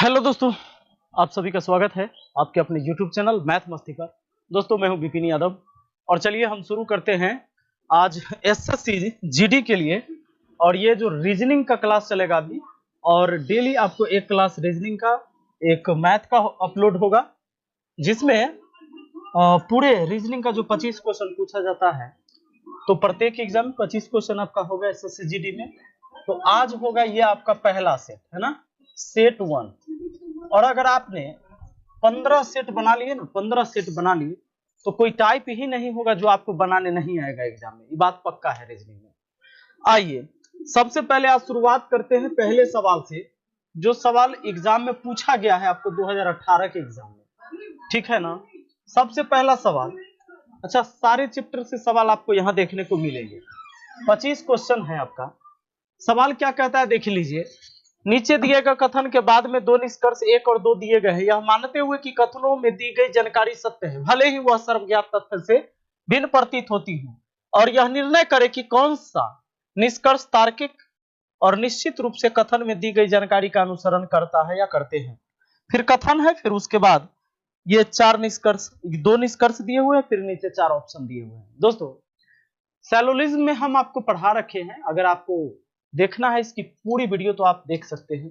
Hello दोस्तों, आप सभी का स्वागत है आपके अपने YouTube चैनल मैथ मस्ती पर। दोस्तों मैं हूं विपिन यादव और चलिए हम शुरू करते हैं आज एसएससी जीडी के लिए। और ये जो रीजनिंग का क्लास चलेगा अभी, और डेली आपको एक क्लास रीजनिंग का एक मैथ का अपलोड होगा, जिसमें पूरे रीजनिंग का जो 25 क्वेश्चन पूछा जाता है, तो प्रत्येक एग्जाम में 25 क्वेश्चन आपका होगा एसएससी जीडी में। तो आज होगा ये आपका पहला सेट, है ना, सेट 1। और अगर आपने 15 सेट बना लिए ना, 15 सेट बना लिए, तो कोई टाइप ही नहीं होगा जो आपको बनाने नहीं आएगा एग्जाम में। ये बात पक्का है रीजनिंग में। आइए सबसे पहले आज शुरुआत करते हैं पहले सवाल से, जो सवाल एग्जाम में पूछा गया है आपको 2018 के एग्जाम में, ठीक है ना। सबसे पहला सवाल, अच्छा सारे चैप्टर से सवाल आपको यहाँ देखने को मिलेंगे। 25 क्वेश्चन है आपका। सवाल क्या कहता है देख लीजिए। नीचे दिए गए कथन के बाद में दो निष्कर्ष 1 और 2 दिए गए हैं। यह मानते हुए कि कथनों में दी गई जानकारी सत्य है, भले ही वह सर्वज्ञात तथ्य से भिन्न प्रतीत होती हो, और यह निर्णय करे कि कौन सा निष्कर्ष तार्किक और निश्चित रूप से कथन में दी गई जानकारी का अनुसरण करता है या करते हैं। फिर कथन है, फिर उसके बाद ये 4 निष्कर्ष, 2 निष्कर्ष दिए हुए हैं, फिर नीचे 4 ऑप्शन दिए हुए हैं। दोस्तों सैलोलिज्म में हम आपको पढ़ा रखे हैं, अगर आपको देखना है इसकी पूरी वीडियो तो आप देख सकते हैं।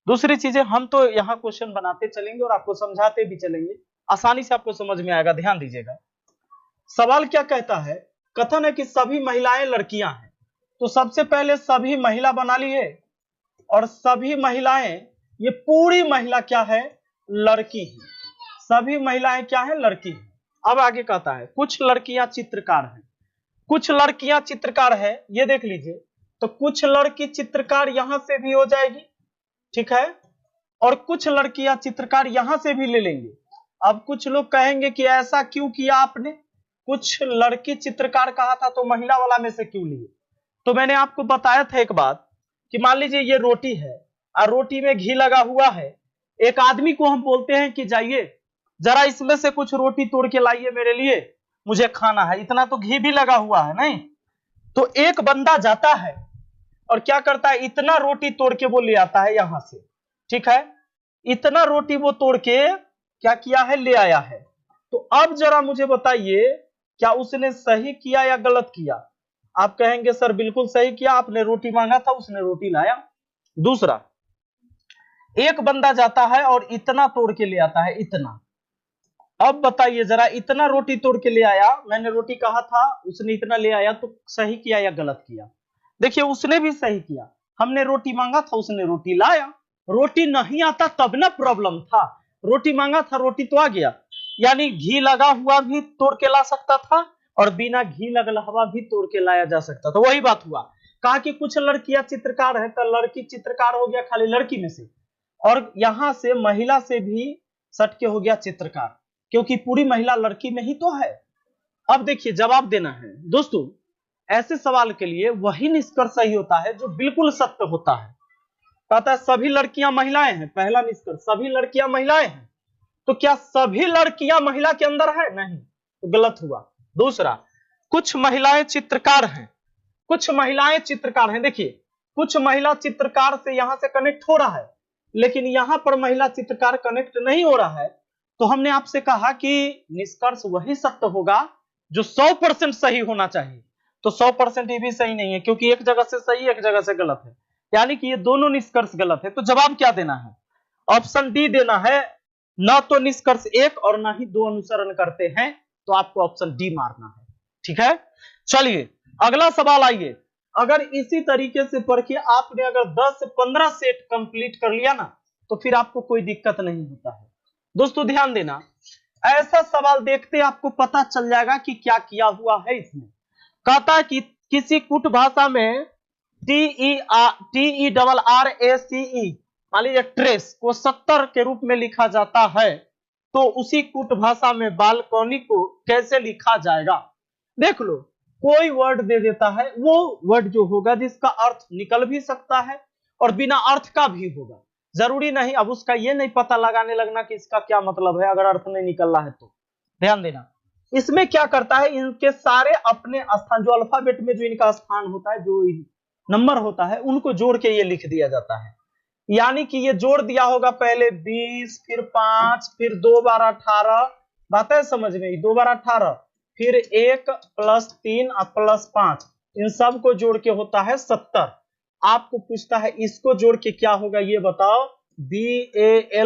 दूसरी चीजें, हम तो यहाँ क्वेश्चन बनाते चलेंगे और आपको समझाते भी चलेंगे, आसानी से आपको समझ में आएगा। ध्यान दीजिएगा, सवाल क्या कहता है। कथन है कि सभी महिलाएं लड़कियां हैं। तो सबसे पहले सभी महिला बना लिए, और सभी महिलाएं, ये पूरी महिला क्या है, लड़की है। सभी महिलाएं क्या है, लड़की है। अब आगे कहता है कुछ लड़कियां चित्रकार हैं। कुछ लड़कियां चित्रकार है, ये देख लीजिए। तो कुछ लड़की चित्रकार यहां से भी हो जाएगी, ठीक है, और कुछ लड़कियां चित्रकार यहां से भी ले लेंगे। अब कुछ लोग कहेंगे कि ऐसा क्यों किया आपने, कुछ लड़की चित्रकार कहा था तो महिला वाला में से क्यों लिए। तो मैंने आपको बताया था एक बात कि मान लीजिए ये रोटी है और रोटी में घी लगा हुआ है। एक आदमी को हम बोलते हैं कि जाइए जरा इसमें से कुछ रोटी तोड़ के लाइए मेरे लिए, मुझे खाना है। इतना तो घी भी लगा हुआ है नहीं। तो एक बंदा जाता है और क्या करता है, इतना रोटी तोड़ के वो ले आता है यहां से, ठीक है। इतना रोटी वो तोड़ के क्या किया है, ले आया है। तो अब जरा मुझे बताइए क्या उसने सही किया या गलत किया। आप कहेंगे सर बिल्कुल सही किया, आपने रोटी मांगा था, उसने रोटी लाया। दूसरा, एक बंदा जाता है और इतना तोड़ के ले आता है, इतना। अब बताइए जरा, इतना रोटी तोड़ के ले आया, मैंने रोटी कहा था, उसने इतना ले आया, तो सही किया या गलत किया। देखिए उसने भी सही किया, हमने रोटी मांगा था, उसने रोटी लाया। रोटी नहीं आता तब ना प्रॉब्लम था, रोटी मांगा था, रोटी तो आ गया। यानी घी लगा हुआ भी तोड़ के ला सकता था और बिना घी लगा हुआ भी तोड़ के लाया जा सकता था। वही बात हुआ, कहा कि कुछ लड़कियां चित्रकार है, तो लड़की चित्रकार हो गया खाली लड़की में से, और यहां से महिला से भी सटके हो गया चित्रकार, क्योंकि पूरी महिला लड़की में ही तो है। अब देखिए जवाब देना है दोस्तों। ऐसे सवाल के लिए वही निष्कर्ष सही होता है जो बिल्कुल सत्य होता है। कहता है सभी लड़कियां महिलाएं हैं, पहला निष्कर्ष सभी लड़कियां महिलाएं हैं। तो क्या सभी लड़कियां महिला के अंदर है, नहीं, तो गलत हुआ। दूसरा, कुछ महिलाएं चित्रकार हैं। कुछ महिलाएं चित्रकार हैं, देखिए कुछ महिला चित्रकार से यहां से कनेक्ट हो रहा है, लेकिन यहां पर महिला चित्रकार कनेक्ट नहीं हो रहा है। तो हमने आपसे कहा कि निष्कर्ष वही सत्य होगा जो 100% सही होना चाहिए। तो 100% ये भी सही नहीं है, क्योंकि एक जगह से सही एक जगह से गलत है, यानी कि ये दोनों निष्कर्ष गलत है। तो जवाब क्या देना है, ऑप्शन डी देना है। ना तो निष्कर्ष 1 और ना ही 2 अनुसरण करते हैं, तो आपको ऑप्शन डी मारना है, ठीक है। चलिए अगला सवाल आइए। अगर इसी तरीके से पढ़ के आपने अगर 10 से 15 सेट कंप्लीट कर लिया ना, तो फिर आपको कोई दिक्कत नहीं होता है। दोस्तों ध्यान देना, ऐसा सवाल देखते आपको पता चल जाएगा कि क्या किया हुआ है इसमें। कहता है कि किसी कूट भाषा में TERRACE मान लीजिए ट्रेस को 70 के रूप में लिखा जाता है, तो उसी कूट भाषा में बालकनी को कैसे लिखा जाएगा। देख लो, कोई वर्ड दे देता है, वो वर्ड जो होगा जिसका अर्थ निकल भी सकता है और बिना अर्थ का भी होगा, जरूरी नहीं अब उसका ये नहीं पता लगाने लगना कि इसका क्या मतलब है अगर अर्थ नहीं निकल रहा है तो। ध्यान देना, इसमें क्या करता है, इनके सारे अपने स्थान, जो अल्फाबेट में जो इनका स्थान होता है, जो नंबर होता है, उनको जोड़ के ये लिख दिया जाता है। यानी कि ये जोड़ दिया होगा पहले 20, फिर 5, फिर 2 बार 18, बात है समझ में, 2 बार 18, फिर 1 प्लस 3 और प्लस 5, इन सब को जोड़ के होता है 70। आपको पूछता है इसको जोड़ के क्या होगा ये बताओ, BALCCONY,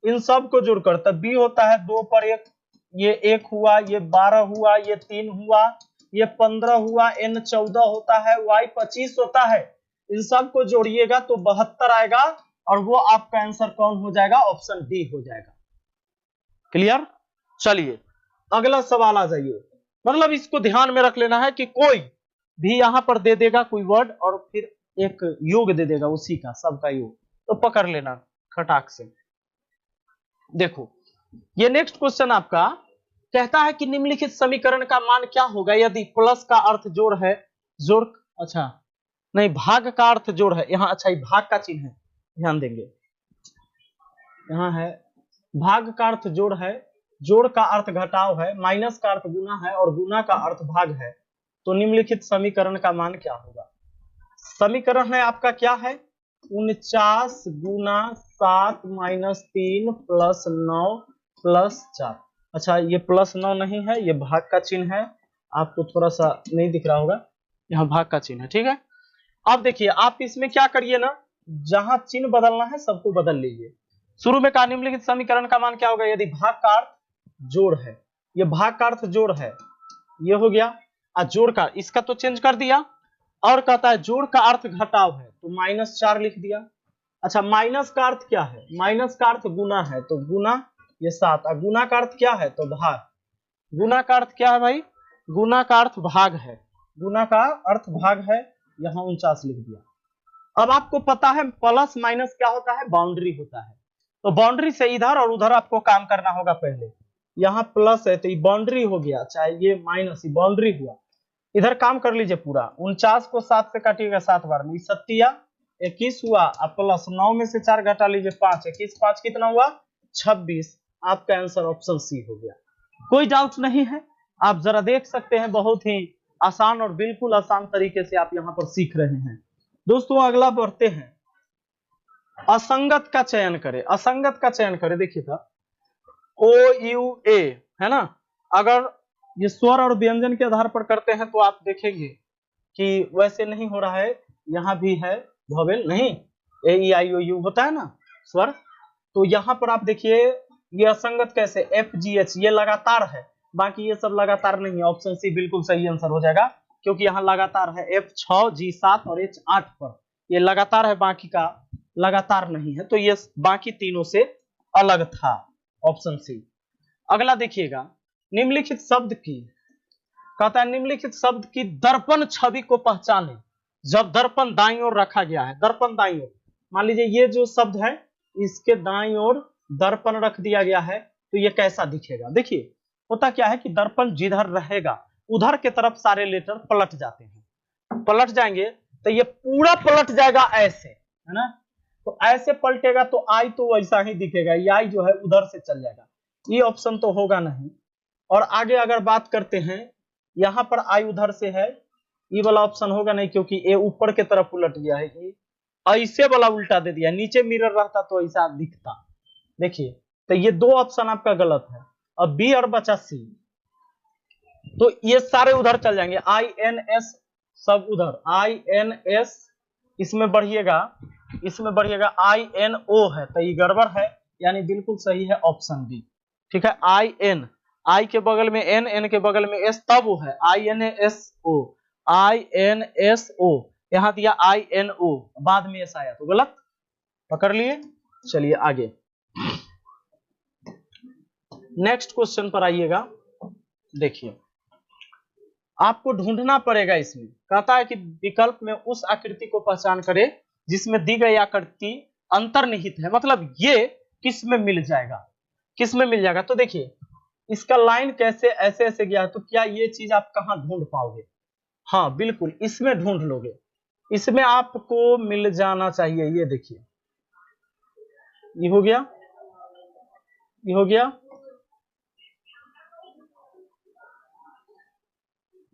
इन सब को जोड़कर तब B होता है 2 पर 1, ये 1 हुआ, ये 12 हुआ, ये 3 हुआ, ये 15 हुआ, N 14 होता है, Y 25 होता है। इन सब को जोड़िएगा तो 72 आएगा और वो आपका आंसर कौन हो जाएगा, ऑप्शन डी हो जाएगा। क्लियर? चलिए अगला सवाल आ जाइए। मतलब इसको ध्यान में रख लेना है कि कोई भी यहां पर दे देगा कोई वर्ड और फिर एक योग दे देगा उसी का, सबका योग, तो पकड़ लेना खटाक से। देखो ये नेक्स्ट क्वेश्चन आपका कहता है कि निम्नलिखित समीकरण का मान क्या होगा यदि प्लस का अर्थ जोड़ है, जोड़, अच्छा नहीं, भाग का अर्थ जोड़ है यहाँ, अच्छा ये भाग का चिन्ह है, ध्यान देंगे, यहाँ है भाग का अर्थ जोड़ है, जोड़ का अर्थ घटाव है, माइनस का अर्थ गुना है और गुना का अर्थ भाग है, तो निम्नलिखित समीकरण का मान क्या होगा। समीकरण है आपका क्या है, 49 गुना 7 माइनस 3 प्लस 9 प्लस 4। अच्छा ये प्लस 9 नहीं है, ये भाग का चिन्ह है, आपको थोड़ा सा नहीं दिख रहा होगा, यहाँ भाग का चिन्ह है, ठीक है। अब देखिए आप इसमें क्या करिए ना, जहां चिन्ह बदलना है सबको बदल लीजिए। शुरू में कहा निम्नलिखित समीकरण का मान क्या होगा यदि भाग का अर्थ जोड़ है, ये भाग का अर्थ जोड़ है, ये हो गया, और जोड़ का इसका तो चेंज कर दिया, और कहता है जोड़ का अर्थ घटाव है तो -4 लिख दिया। अच्छा माइनस का अर्थ क्या है, माइनस का अर्थ गुना है तो गुना ये 7, और गुना का अर्थ क्या है तो भाग, गुना का अर्थ क्या है भाई, गुना का अर्थ भाग है, गुना का अर्थ भाग है, यहाँ 49 लिख दिया। अब आपको पता है प्लस माइनस क्या होता है, बाउंड्री होता है, तो बाउंड्री से इधर और उधर आपको काम करना होगा। पहले यहाँ प्लस है तो ये बाउंड्री हो गया, चाहे ये माइनस, ये बाउंड्री हुआ, इधर काम कर लीजिए पूरा। 49 को 7 से काटिएगा 7 बार में, 7 21 हुआ, अब प्लस 9 में से 4 घटा लीजिए 5, 21 5 कितना हुआ 26। आपका आंसर ऑप्शन सी हो गया। कोई डाउट नहीं है, आप जरा देख सकते हैं, बहुत ही आसान और बिल्कुल आसान तरीके से आप यहाँ पर सीख रहे हैं। दोस्तों अगला बढ़ते हैं, असंगत का चयन करें, असंगत का चयन करें। देखिए था OUA है ना, अगर ये स्वर और व्यंजन के आधार पर करते हैं तो आप देखेंगे कि वैसे नहीं हो रहा है, यहाँ भी है वोवेल, नहीं AEIOU होता है ना स्वर, तो यहाँ पर आप देखिए ये असंगत कैसे, FGH ये लगातार है, बाकी ये सब लगातार नहीं है। ऑप्शन सी बिल्कुल सही आंसर हो जाएगा, क्योंकि यहाँ लगातार है F6 G7 और H8 पर ये लगातार है, बाकी का लगातार नहीं है, तो ये बाकी तीनों से अलग था, ऑप्शन सी। अगला देखिएगा, निम्नलिखित शब्द की, कहता है निम्नलिखित शब्द की दर्पण छवि को पहचाने जब दर्पण दाईं ओर रखा गया है। दर्पण दाईं ओर, मान लीजिए ये जो शब्द है इसके दाईं ओर दर्पण रख दिया गया है तो ये कैसा दिखेगा। देखिए होता क्या है कि दर्पण जिधर रहेगा उधर के तरफ सारे लेटर पलट जाते हैं, पलट जाएंगे तो ये पूरा पलट जाएगा ऐसे, है ना, तो ऐसे पलटेगा तो आई तो वैसा ही दिखेगा, ये आई जो है उधर से चल जाएगा, ये ऑप्शन तो होगा नहीं। और आगे अगर बात करते हैं, यहाँ पर आई उधर से है, ये वाला ऑप्शन होगा नहीं क्योंकि ए ऊपर के तरफ उलट गया है, ये ऐसे वाला उल्टा दे दिया, नीचे मिरर रहता तो ऐसा दिखता। देखिए तो ये दो ऑप्शन आपका गलत है। अब बी और बचा सी, तो ये सारे उधर चल जाएंगे, INS सब उधर, INS इसमें बढ़िएगा, इसमें बढ़िएगा INO है तो ये गड़बड़ है, यानी बिल्कुल सही है ऑप्शन बी। ठीक है, IN, I के बगल में N, N के बगल में S, तब वो है INSO, INSO, यहां दिया INO, बाद में S आया तो गलत, पकड़ लिए। चलिए आगे नेक्स्ट क्वेश्चन पर आइएगा। देखिए आपको ढूंढना पड़ेगा, इसमें कहता है कि विकल्प में उस आकृति को पहचान करें जिसमें दी गई आकृति अंतर्निहित है, मतलब ये किस में मिल जाएगा, किस में मिल जाएगा। तो देखिए इसका लाइन कैसे ऐसे ऐसे गया, तो क्या ये चीज आप कहां ढूंढ पाओगे, हाँ बिल्कुल इसमें ढूंढ लोगे, इसमें आपको मिल जाना चाहिए। ये देखिए ये हो गया, ये हो गया,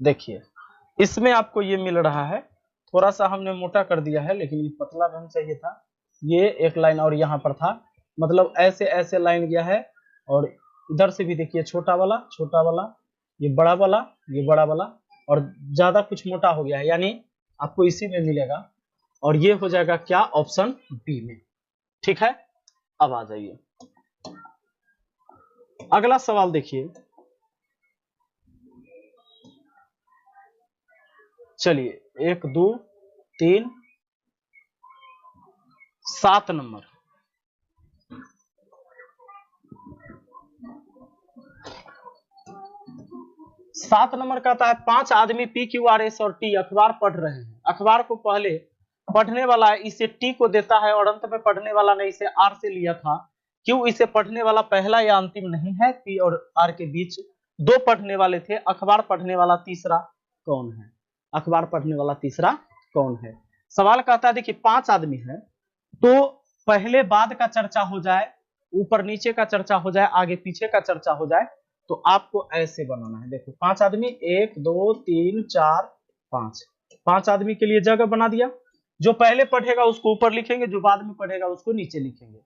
देखिए इसमें आपको ये मिल रहा है, थोड़ा सा हमने मोटा कर दिया है, लेकिन ये पतला रंग चाहिए था। ये एक लाइन और यहाँ पर था, मतलब ऐसे ऐसे लाइन गया है। और इधर से भी देखिए छोटा वाला, ये बड़ा वाला, ये बड़ा वाला, और ज्यादा कुछ मोटा हो गया है, यानी आपको इसी में मिलेगा। और ये हो जाएगा क्या, ऑप्शन बी में। ठीक है, अब आ जाइए अगला सवाल देखिए। चलिए 1 2 3 7 नंबर। 7 नंबर कहता है 5 आदमी पी क्यू आर एस और टी अखबार पढ़ रहे हैं। अखबार को पहले पढ़ने वाला इसे टी को देता है और अंत में पढ़ने वाला ने इसे आर से लिया था। क्यों इसे पढ़ने वाला पहला या अंतिम नहीं है? पी और आर के बीच 2 पढ़ने वाले थे। अखबार पढ़ने वाला तीसरा कौन है? अखबार पढ़ने वाला तीसरा कौन है? सवाल कहता है देखिए 5 आदमी है, तो पहले बाद का चर्चा हो जाए, ऊपर नीचे का चर्चा हो जाए, आगे पीछे का चर्चा हो जाए, तो आपको ऐसे बनाना है। देखो 5 आदमी, 1 2 3 4 5, 5 आदमी के लिए जगह बना दिया। जो पहले पढ़ेगा उसको ऊपर लिखेंगे, जो बाद में पढ़ेगा उसको नीचे लिखेंगे।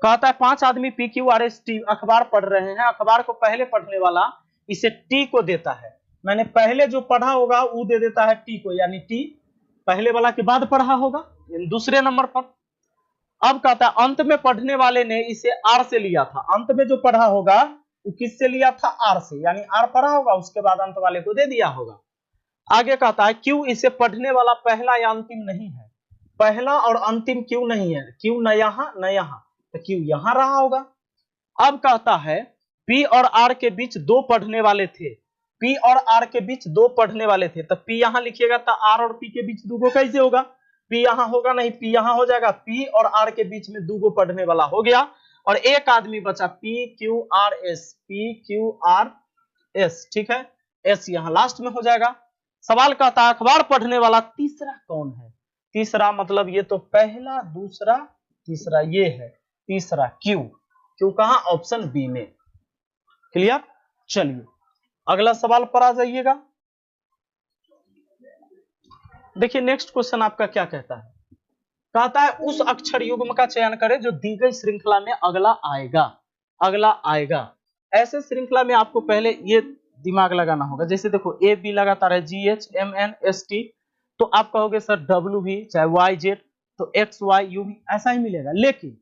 कहता है 5 आदमी P Q R S T अखबार पढ़ रहे हैं। अखबार को पहले पढ़ने वाला इसे टी को देता है। मैंने पहले जो पढ़ा होगा वो दे देता है टी को, यानी टी पहले वाला के बाद पढ़ा होगा दूसरे नंबर पर। अब कहता है अंत में पढ़ने वाले ने इसे आर से लिया था। अंत में जो पढ़ा होगा वो किससे लिया था? आर से, यानी आर पढ़ा होगा उसके बाद अंत वाले को दे दिया होगा। आगे कहता है क्यों इसे पढ़ने वाला पहला या अंतिम नहीं है? पहला और अंतिम क्यों नहीं है? क्यों न यहाँ न यहाँ, तो क्यों यहाँ रहा होगा। अब कहता है पी और आर के बीच 2 पढ़ने वाले थे। पी और आर के बीच 2 पढ़ने वाले थे, तो पी यहाँ लिखिएगा, तो आर और पी के बीच 2 कैसे होगा? पी यहाँ होगा नहीं, पी यहाँ हो जाएगा। पी और आर के बीच में 2 पढ़ने वाला हो गया और एक आदमी बचा P Q R S, P Q R S. ठीक है, एस यहाँ लास्ट में हो जाएगा। सवाल कहता है अखबार पढ़ने वाला तीसरा कौन है? तीसरा मतलब ये तो पहला दूसरा तीसरा, ये है तीसरा क्यू। क्यू कहां? ऑप्शन बी में। क्लियर? चलिए अगला सवाल पर आ जाइएगा। देखिए नेक्स्ट क्वेश्चन आपका क्या कहता है। कहता है उस अक्षर युग्म का चयन करें जो दी गई श्रृंखला में अगला आएगा। अगला आएगा, ऐसे श्रृंखला में आपको पहले ये दिमाग लगाना होगा। जैसे देखो ए बी लगातार है, G H M N S T, तो आप कहोगे सर डब्ल्यू भी, चाहे वाई जेड, तो एक्स वाई यू भी ऐसा ही मिलेगा। लेकिन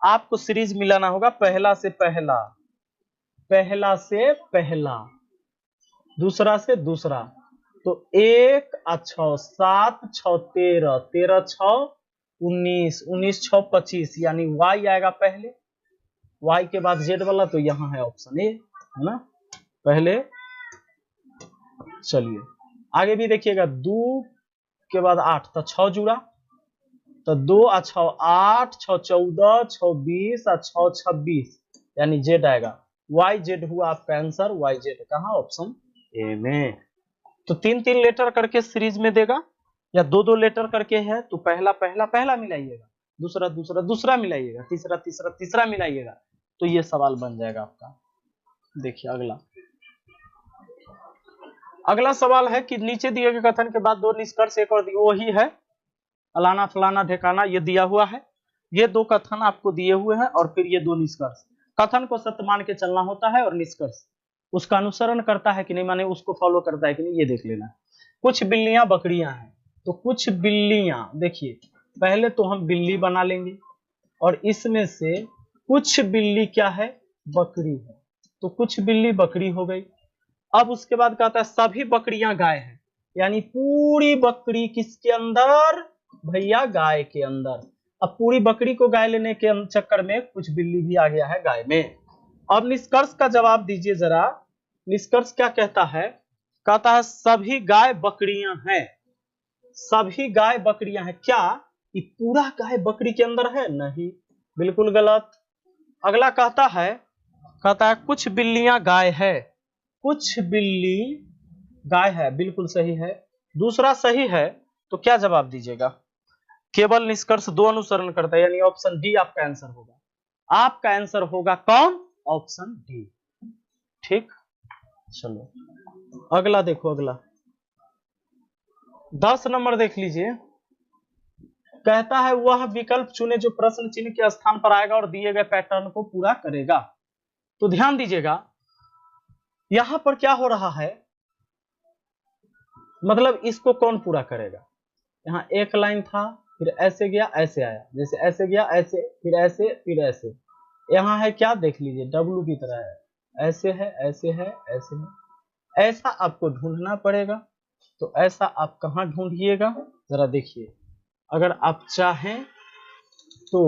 आपको सीरीज मिलाना होगा, पहला से पहला, पहला से पहला, दूसरा से दूसरा। तो 1 6 7 6 13, 13 6 19, 19 6 25, यानी y आएगा पहले, y के बाद z वाला, तो यहाँ है ऑप्शन ए, है ना पहले। चलिए आगे भी देखिएगा, 2 के बाद 8, तो 6 जुड़ा, तो 2 और 6 8, 6 14, 6 20 और 6 26, यानी z आएगा। वाई जेड हुआ आपका आंसर, वाई जेड कहाँ? ऑप्शन ए में। तो 3-3 लेटर करके सीरीज में देगा, या 2-2 लेटर करके है तो पहला पहला पहला मिलाइएगा, दूसरा दूसरा दूसरा मिलाइएगा, तीसरा तीसरा तीसरा मिलाइएगा, तो ये सवाल बन जाएगा आपका। देखिए अगला सवाल है कि नीचे दिए गए कथन के बाद 2 निष्कर्ष एक और दिए, वही है फलाना फलाना ठिकाना, ये दिया हुआ है। ये 2 कथन आपको दिए हुए हैं और फिर ये 2 निष्कर्ष। कथन को सत्य मान के चलना होता है और निष्कर्ष उसका अनुसरण करता है कि नहीं, माने उसको फॉलो करता है कि नहीं, ये देख लेना। कुछ बिल्लियां बकरियां हैं, तो कुछ बिल्लियां, देखिए पहले तो हम बिल्ली बना लेंगे और इसमें से कुछ बिल्ली क्या है? बकरी है, तो कुछ बिल्ली बकरी हो गई। अब उसके बाद कहता है सभी बकरियां गाय है, यानी पूरी बकरी किसके अंदर? भैया गाय के अंदर। अब पूरी बकरी को गाय लेने के चक्कर में कुछ बिल्ली भी आ गया है गाय में। अब निष्कर्ष का जवाब दीजिए जरा, निष्कर्ष क्या कहता है? कहता है सभी गाय बकरियां हैं, सभी गाय बकरियां हैं। क्या ये पूरा गाय बकरी के अंदर है? नहीं, बिल्कुल गलत। अगला कहता है कुछ बिल्लियां गाय है, कुछ बिल्ली गाय है, बिल्कुल सही है, दूसरा सही है। तो क्या जवाब दीजिएगा? केवल निष्कर्ष 2 अनुसरण करता है, यानी ऑप्शन डी आपका आंसर होगा। आपका आंसर होगा कौन? Option D. ठीक, चलो अगला देखो। अगला 10 नंबर देख लीजिए, कहता है वह विकल्प चुने जो प्रश्न चिन्ह के स्थान पर आएगा और दिए गए पैटर्न को पूरा करेगा। तो ध्यान दीजिएगा, यहां पर क्या हो रहा है, मतलब इसको कौन पूरा करेगा। यहाँ एक लाइन था, फिर ऐसे गया ऐसे आया, जैसे ऐसे गया ऐसे, फिर ऐसे फिर ऐसे। यहाँ है क्या, देख लीजिए डब्लू की तरह है, ऐसे है ऐसे है ऐसे है, ऐसा आपको ढूंढना पड़ेगा। तो ऐसा आप कहाँ ढूंढिएगा, जरा देखिए। अगर आप चाहें तो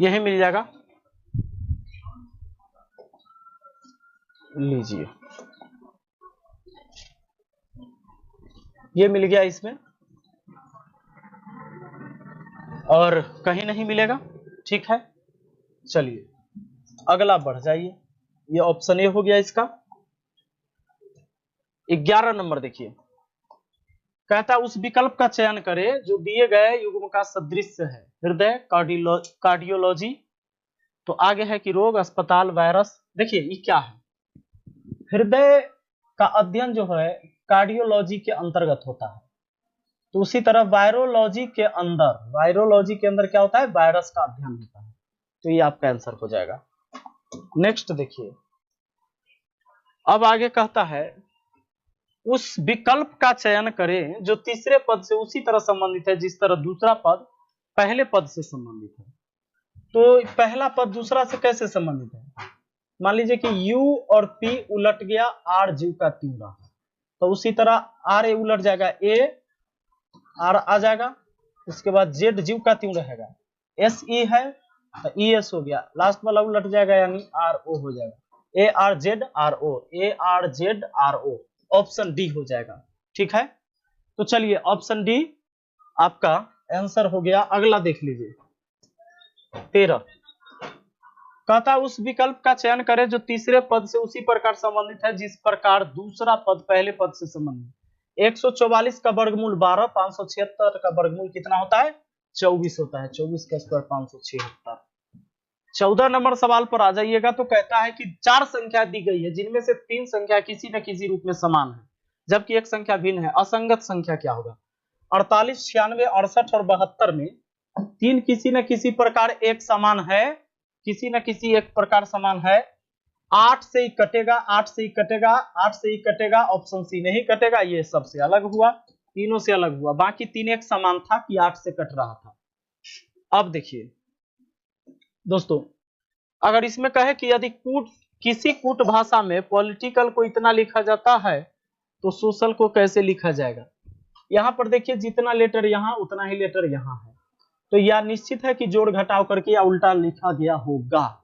यही मिल जाएगा, लीजिए ये मिल गया इसमें, और कहीं नहीं मिलेगा। ठीक है, चलिए अगला बढ़ जाइए। ये ऑप्शन ए हो गया इसका। 11 नंबर देखिए, कहता है उस विकल्प का चयन करें जो दिए गए युग्म का सदृश है। हृदय, कार्डियोलॉजी, तो आगे है कि रोग, अस्पताल, वायरस। देखिए ये क्या है, हृदय का अध्ययन जो है कार्डियोलॉजी के अंतर्गत होता है। तो उसी तरह वायरोलॉजी के अंदर क्या होता है, वायरस का अध्ययन होता है। तो ये आपका आंसर हो जाएगा। नेक्स्ट देखिए, अब आगे कहता है उस विकल्प का चयन करें जो तीसरे पद से उसी तरह संबंधित है जिस तरह दूसरा पद पहले पद से संबंधित है। तो पहला पद दूसरा से कैसे संबंधित है, मान लीजिए कि U और P उलट गया, R जीव का त्यों रहा, तो उसी तरह R ए उलट जाएगा, A R आ जाएगा, उसके बाद Z जीव का त्यों रहेगा, S E है तो E S हो गया, लास्ट वाला उलट जाएगा यानी R O हो जाएगा, A R Z R O, A R Z R O, option D हो जाएगा। ठीक है, तो चलिए ऑप्शन डी आपका आंसर हो गया। अगला देख लीजिए 13, कहता उस विकल्प का चयन करें जो तीसरे पद से उसी प्रकार संबंधित है जिस प्रकार दूसरा पद पहले पद से संबंधित। 144 का वर्गमूल 12, 576 का वर्गमूल कितना होता है, 24 होता है, 24 का स्क्वायर 576। 14 नंबर सवाल पर आ जाइएगा, तो कहता है कि 4 संख्या दी गई है जिनमें से 3 संख्या किसी न किसी रूप में समान है जबकि एक संख्या भिन्न है। असंगत संख्या क्या होगा। 48, 96, 68 और 72 में 3 किसी न किसी प्रकार एक समान है, किसी न किसी एक प्रकार समान है। 8 से ही कटेगा, 8 से ही कटेगा, 8 से ही कटेगा, ऑप्शन सी नहीं कटेगा, ये सबसे अलग हुआ, तीनों से अलग हुआ। बाकी 3 एक समान था कि 8 से कट रहा था। अब देखिए दोस्तों, अगर इसमें कहे कि यदि किसी कूट भाषा में पॉलिटिकल को इतना लिखा जाता है तो सोशल को कैसे लिखा जाएगा। यहां पर देखिए जितना लेटर यहां उतना ही लेटर यहां है, तो यह निश्चित है कि जोड़ घटाव करके या उल्टा लिखा गया होगा।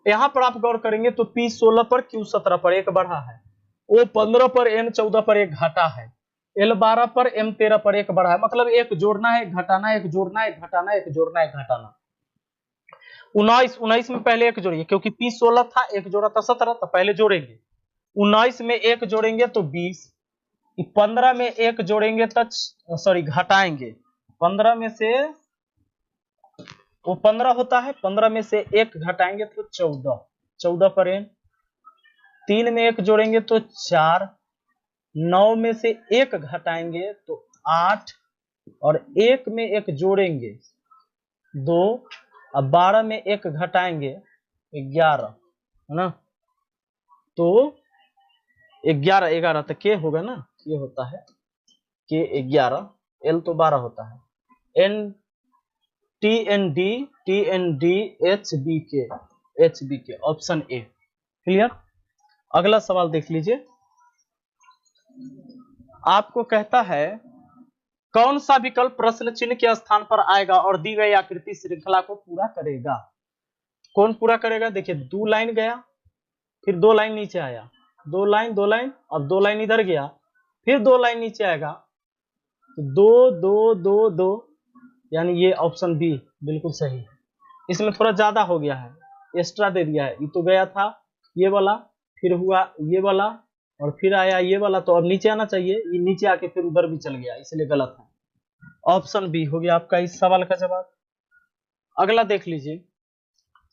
यहां पर आप गौर करेंगे तो P 16 पर Q 17 पर एक बढ़ा है, O 15 पर N 14 पर एक घटा है, L 12 पर M 13 पर एक बढ़ा है। मतलब एक जोड़ना है, एक घटाना, एक जोड़ना, एक घटाना, एक जोड़ना, एक घटाना। 19 में पहले एक जोड़िए क्योंकि P 16 था, एक जोड़ा था 17, तो पहले जोड़ेंगे। 19 में एक जोड़ेंगे तो 20, 15 में एक जोड़ेंगे तो सॉरी घटाएंगे, 15 में से वो 15 होता है, 15 में से एक घटाएंगे तो 14, 14 पर N, 3 में एक जोड़ेंगे तो 4, 9 में से एक घटाएंगे तो 8, और 1 में एक जोड़ेंगे 2, अब 12 में एक घटाएंगे 11, है ना, तो 11 11 तो के होगा ना, ये होता है के 11, L तो 12 होता है, N TND HBK, option A clear. अगला सवाल देख लीजिए, आपको कहता है कौन सा विकल्प प्रश्न चिन्ह के स्थान पर आएगा और दी गई आकृति श्रृंखला को पूरा करेगा। कौन पूरा करेगा, देखिए 2 लाइन गया, फिर 2 लाइन नीचे आया, 2 लाइन 2 लाइन, अब 2 लाइन इधर गया, फिर 2 लाइन नीचे आएगा, दो दो दो दो, यानी ये ऑप्शन बी बिल्कुल सही है। इसमें थोड़ा ज्यादा हो गया है, एक्स्ट्रा दे दिया है। ये तो गया था ये वाला, फिर हुआ ये वाला, और फिर आया ये वाला, तो अब नीचे आना चाहिए। ये नीचे आके फिर उधर भी चल गया, इसलिए गलत है। ऑप्शन बी हो गया आपका इस सवाल का जवाब। अगला देख लीजिए।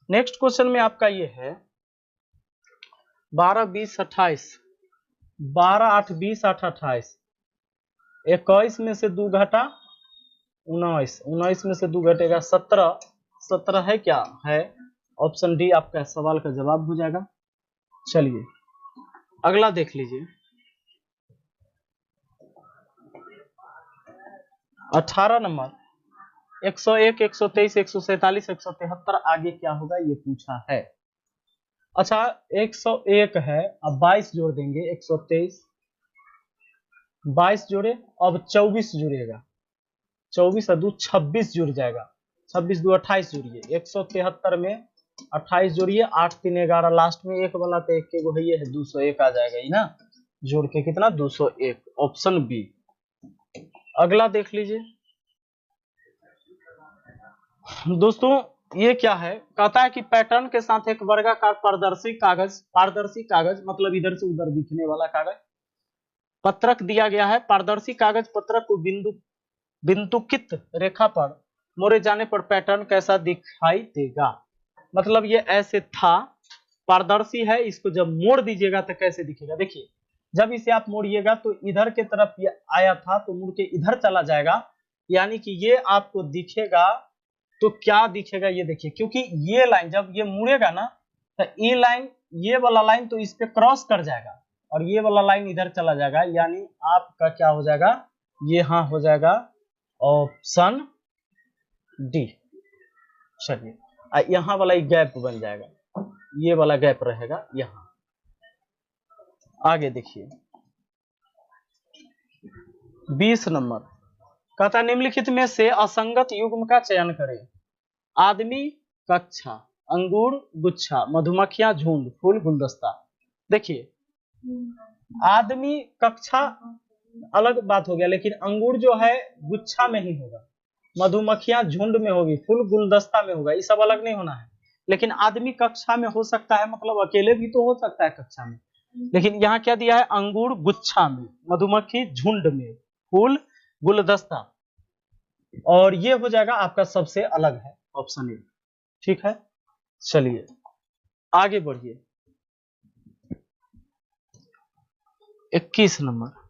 नेक्स्ट क्वेश्चन में आपका ये है 12 20 28, 12 8 20 8 28, 21 में से 2 घटा 19, 19 में से 2 घटेगा 17, 17 है क्या है? ऑप्शन डी आपका सवाल का जवाब हो जाएगा। चलिए अगला देख लीजिए। 18 नंबर 101 123 147 173 आगे क्या होगा ये पूछा है। अच्छा 101 है, अब 22 जोड़ देंगे, 123 22 जोड़े, अब 24 जुड़ेगा, 24 और 2 26 जुड़ जाएगा, 26 2 28 जोड़िए, 173 में 28 जोड़िए, 8 3 11, लास्ट में एक वाला तो एक के गो है 201 आ जाएगा ही ना, जोड़ के कितना 201, ऑप्शन बी। अगला देख लीजिए दोस्तों, ये क्या है, कहता है कि पैटर्न के साथ एक वर्गाकार पारदर्शी कागज मतलब इधर से उधर दिखने वाला कागज पत्रक दिया गया है। पारदर्शी कागज पत्रक को बिंदुकित रेखा पर मोड़े जाने पर पैटर्न कैसा दिखाई देगा। मतलब ये ऐसे था, पारदर्शी है, इसको जब मोड़ दीजिएगा तो कैसे दिखेगा। देखिए जब इसे आप मोड़िएगा तो इधर के तरफ ये आया था तो मुड़ के इधर चला जाएगा, यानी कि ये आपको दिखेगा। तो क्या दिखेगा ये देखिए, क्योंकि ये लाइन जब ये मुड़ेगा ना तो ये लाइन, ये वाला लाइन तो इस पे क्रॉस कर जाएगा और ये वाला लाइन इधर चला जाएगा, यानी आपका क्या हो जाएगा, ये हाँ हो जाएगा ऑप्शन डी। चलिए यहाँ वाला गैप बन जाएगा, ये वाला गैप रहेगा यहाँ। आगे देखिए 20 नंबर कहता है निम्नलिखित में से असंगत युग्म का चयन करें। आदमी, कक्षा, अंगूर, गुच्छा, मधुमक्खियां, झुंड, फूल, गुलदस्ता। देखिए आदमी कक्षा अलग बात हो गया, लेकिन अंगूर जो है गुच्छा में ही होगा, मधुमक्खियां झुंड में होगी, फूल गुलदस्ता में होगा, ये सब अलग नहीं होना है। लेकिन आदमी कक्षा में हो सकता है, मतलब अकेले भी तो हो सकता है कक्षा में, लेकिन यहाँ क्या दिया है, अंगूर गुच्छा में, मधुमक्खी झुंड में, फूल गुलदस्ता, और ये हो जाएगा आपका सबसे अलग है ऑप्शन ए। ठीक है, चलिए आगे बढ़िए। 21 नंबर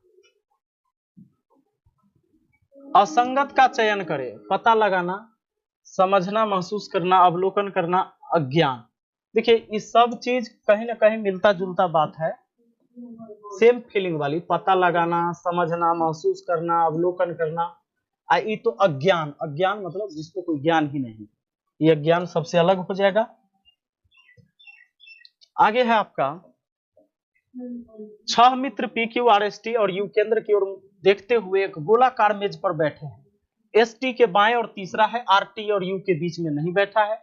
असंगत का चयन करें। पता लगाना, समझना, महसूस करना, अवलोकन करना, अज्ञान। देखिए ये सब चीज कहीं ना कहीं मिलता जुलता बात है, सेम फीलिंग वाली। पता लगाना, समझना, महसूस करना, अवलोकन करना, ये तो अज्ञान, अज्ञान मतलब जिसको कोई ज्ञान ही नहीं, ये अज्ञान सबसे अलग हो जाएगा। आगे है आपका 6 मित्र P Q R S T और यू केंद्र की ओर देखते हुए एक गोलाकार मेज पर बैठे हैं। एस टी के बाएं और तीसरा है, आर टी और यू के बीच में नहीं बैठा है,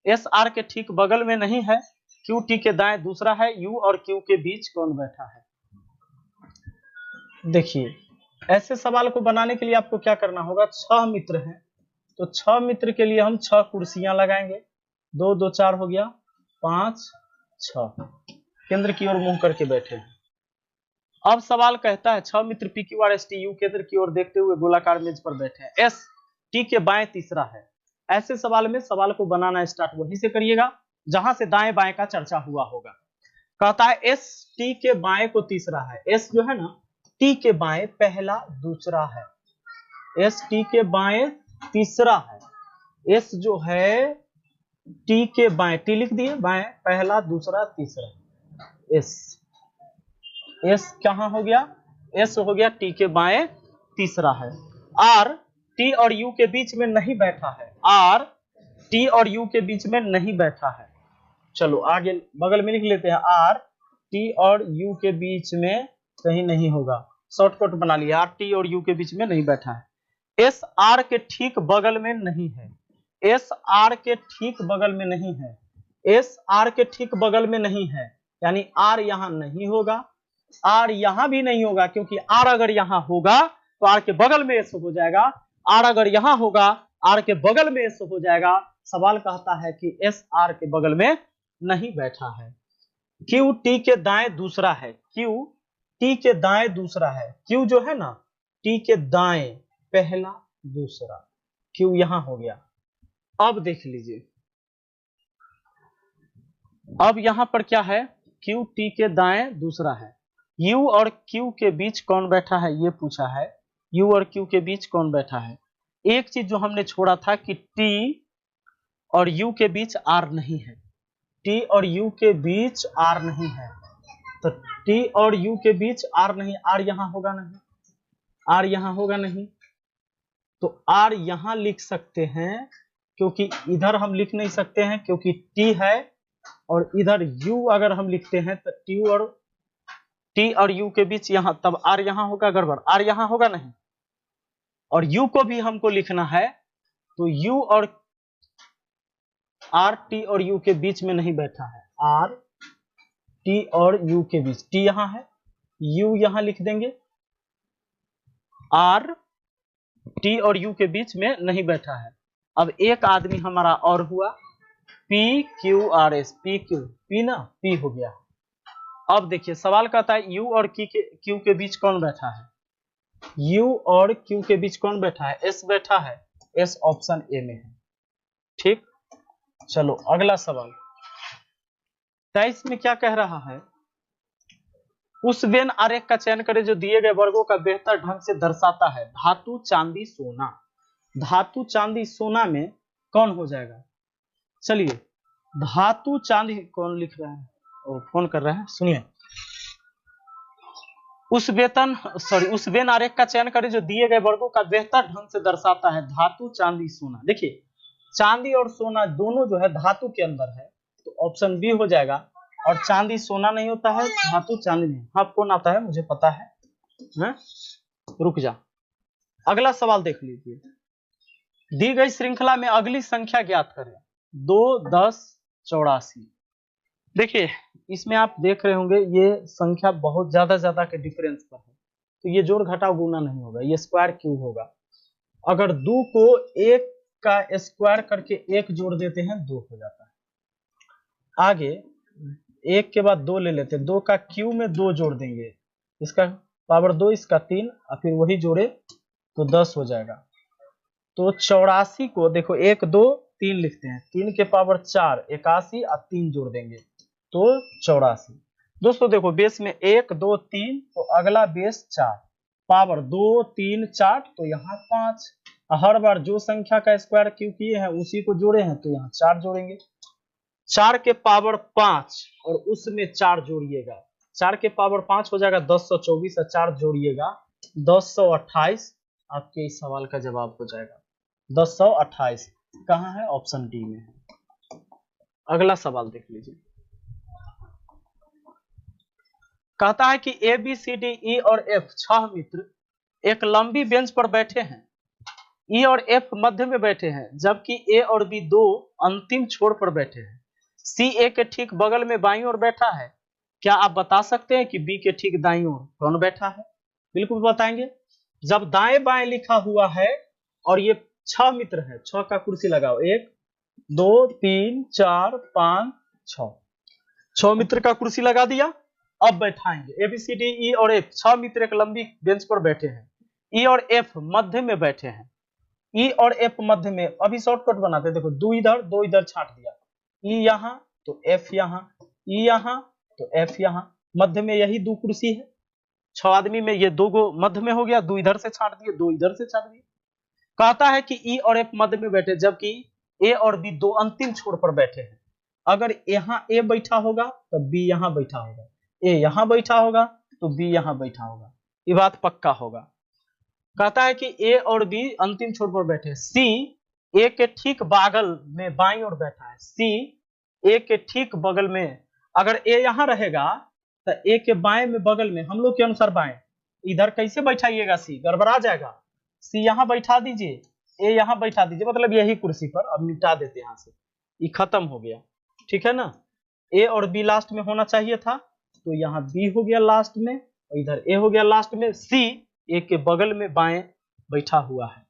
एस आर के ठीक बगल में नहीं है, क्यू टी के दाएं दूसरा है, यू और क्यू के बीच कौन बैठा है। देखिए ऐसे सवाल को बनाने के लिए आपको क्या करना होगा, 6 मित्र हैं तो 6 मित्र के लिए हम 6 कुर्सियां लगाएंगे, 2 2 4 हो गया, 5 6, केंद्र की ओर मुंह करके बैठे हैं। अब सवाल कहता है 6 मित्र P Q R S T U केंद्र की ओर देखते हुए गोलाकार मेज पर बैठे हैं, एस टी के बाएं तीसरा है। ऐसे सवाल में सवाल को बनाना स्टार्ट वहीं से करिएगा जहां से दाएं बाएं का चर्चा हुआ होगा। कहता है एस टी के बाएं को तीसरा है, एस जो है ना टी के बाएं पहला दूसरा है, एस टी के बाएं तीसरा है, एस जो है टी के बाएं, टी लिख दिए बाएं, पहला दूसरा तीसरा, एस एस कहां हो गया, एस हो गया टी के बाएं तीसरा है। आर टी और यू के बीच में नहीं बैठा है, आर टी और यू के बीच में नहीं बैठा है। चलो आगे बगल में लिख लेते हैं, आर टी और यू के बीच में कहीं नहीं होगा, शॉर्टकट बना लिया, आर टी और यू के बीच में नहीं बैठा है। एस आर के ठीक बगल में नहीं है, एस आर के ठीक बगल में नहीं है, एस आर के ठीक बगल में नहीं है, यानी आर यहां नहीं होगा, आर यहां भी नहीं होगा, क्योंकि आर अगर यहां होगा तो आर के बगल में एस हो जाएगा। आर अगर यहां होगा, आर के बगल में एस हो जाएगा। सवाल कहता है कि एस आर के बगल में नहीं बैठा है। क्यू टी के दाएं दूसरा है, क्यू टी के दाएं दूसरा है। क्यू जो है ना, टी के दाएं पहला दूसरा, क्यू यहां हो गया। अब देख लीजिए, अब यहां पर क्या है, क्यू टी के दाएं दूसरा है। यू और क्यू के बीच कौन बैठा है, ये पूछा है। यू और क्यू के बीच कौन बैठा है। एक चीज जो हमने छोड़ा था कि टी और यू के बीच आर नहीं है, टी और यू के बीच आर नहीं है। तो टी और यू के बीच आर नहीं, आर यहां होगा नहीं, आर यहां होगा नहीं, तो आर यहां लिख सकते हैं, क्योंकि इधर हम लिख नहीं सकते हैं क्योंकि टी है, और इधर यू अगर हम लिखते हैं तो टी और यू के बीच यहां, तब आर यहां होगा, गड़बड़, आर यहां होगा नहीं। और यू को भी हमको लिखना है, तो यू और आर टी और यू के बीच में नहीं बैठा है, आर टी और यू के बीच, टी यहां है, यू यहां लिख देंगे, आर टी और यू के बीच में नहीं बैठा है। अब एक आदमी हमारा और हुआ, P Q R S, P Q, P ना, पी हो गया। अब देखिए सवाल कहता है यू और क्यू के बीच कौन बैठा है, यू और क्यू के बीच कौन बैठा है, एस बैठा है, एस ऑप्शन ए में है। ठीक, चलो अगला सवाल 23 में क्या कह रहा है, उस वेन आरेख का चयन करें जो दिए गए वर्गों का बेहतर ढंग से दर्शाता है। धातु चांदी सोना, धातु चांदी सोना में कौन हो जाएगा। चलिए धातु चांदी, कौन लिख रहा है, ओ फोन कर रहा है, सुनिए। उस वेन आरेख का चयन करें जो दिए गए वर्गों का बेहतर ढंग से दर्शाता है। धातु चांदी सोना, देखिए चांदी और सोना दोनों जो है धातु के अंदर है, तो ऑप्शन बी हो जाएगा। और चांदी सोना नहीं होता है, धातु चांदी नहीं। हाँ कौन आता है मुझे पता है, रुक जा। अगला सवाल देख लीजिए, दी गई श्रृंखला में अगली संख्या ज्ञात करें। 2, 10, 84। देखिए इसमें आप देख रहे होंगे ये संख्या बहुत ज्यादा के डिफरेंस पर है, तो ये जोड़ घटाव गुना नहीं होगा, ये स्क्वायर क्यूब होगा। अगर 2 को 1 का स्क्वायर करके 1 जोड़ देते हैं 2 हो जाता है। आगे 1 के बाद 2 ले लेते हैं, 2 का क्यू में 2 जोड़ देंगे, इसका पावर 2, इसका 3, और फिर वही जोड़े तो 10 हो जाएगा। तो 84 को देखो 1, 2, 3 लिखते हैं, 3 के पावर 4, 81, और 3 जोड़ देंगे तो 84। दोस्तों देखो बेस में 1, 2, 3, तो अगला बेस 4, पावर 2, 3, 4, तो यहाँ 5। हर बार जो संख्या का स्क्वायर क्यू किए हैं उसी को जोड़े हैं, तो यहाँ 4 जोड़ेंगे। 4 के पावर 5 और उसमें 4 जोड़िएगा, 4 के पावर 5 हो जाएगा 1024, और 4 जोड़िएगा 1028। आपके इस सवाल का जवाब हो जाएगा 1028। कहाँ है, ऑप्शन डी में है। अगला सवाल देख लीजिए, कहता है कि A B C D E और एफ 6 मित्र एक लंबी बेंच पर बैठे हैं। ई और एफ मध्य में बैठे हैं, जबकि ए और बी 2 अंतिम छोर पर बैठे हैं। सी ए के ठीक बगल में बाईं ओर बैठा है। क्या आप बता सकते हैं कि बी के ठीक दाईं ओर कौन बैठा है। बिल्कुल बताएंगे। जब दाएं बाएं लिखा हुआ है और ये 6 मित्र है, 6 का कुर्सी लगाओ, 1, 2, 3, 4, 5, 6, 6 मित्र का कुर्सी लगा दिया। अब बैठाएंगे A B C D E और एफ, 6 मित्र एक लंबी बेंच पर बैठे हैं। ई और एफ मध्य में बैठे हैं, ई और एफ मध्य में। अभी शॉर्टकट बनाते हैं, देखो 2 इधर 2 इधर छाट दिया, ई यहाँ तो एफ यहाँ, ई यहाँ तो एफ यहाँ, मध्य में यही 2 कुर्सी है। 6 आदमी में ये 2 गो मध्य में हो गया, 2 इधर से छाट दिए, 2 इधर से छाट दिए। कहता है कि ई और एफ मध्य में बैठे, जबकि ए और बी 2 अंतिम छोर पर बैठे हैं। अगर यहाँ ए बैठा होगा तो बी यहाँ बैठा होगा, ए यहाँ बैठा होगा तो बी यहाँ बैठा होगा, ये बात पक्का होगा। कहता है कि ए और बी अंतिम छोर पर बैठे, सी ए के ठीक बगल में बाईं ओर बैठा है, सी ए के ठीक बगल में। अगर ए यहाँ रहेगा तो ए के बाएं में बगल में, हम लोग के अनुसार बाएं, इधर कैसे बैठाइएगा, सी गड़बड़ा जाएगा। सी यहाँ बैठा दीजिए, ए यहाँ बैठा दीजिए, मतलब यही कुर्सी पर। अब मिटा देते यहाँ से, ये खत्म हो गया, ठीक है ना। ए और बी लास्ट में होना चाहिए था, तो यहाँ बी हो गया लास्ट में, और इधर ए हो गया लास्ट में। सी ए के बगल में बाएं बैठा हुआ है।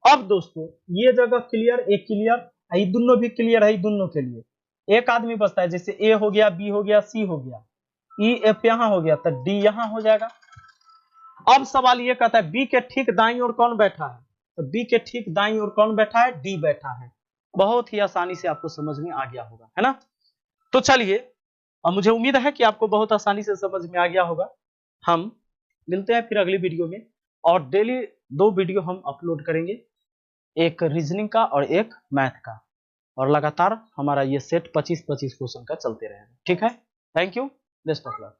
अब दोस्तों ये जगह क्लियर, ए क्लियर, ये दोनों भी क्लियर है, दोनों के लिए एक आदमी बचता है, जैसे ए हो गया, बी हो गया, सी हो गया, ई एफ यहाँ हो गया, तो डी यहाँ हो जाएगा। अब सवाल ये कहता है बी के ठीक दाईं ओर कौन बैठा है, तो बी के ठीक दाईं ओर कौन बैठा है, डी बैठा है। बहुत ही आसानी से आपको समझ में आ गया होगा, है ना। तो चलिए, अब मुझे उम्मीद है कि आपको बहुत आसानी से समझ में आ गया होगा। हम मिलते हैं फिर अगली वीडियो में, और डेली 2 वीडियो हम अपलोड करेंगे, एक रीजनिंग का और एक मैथ का, और लगातार हमारा ये सेट 25-25 क्वेश्चन का चलते रहेगा। ठीक है, thank you, best of luck.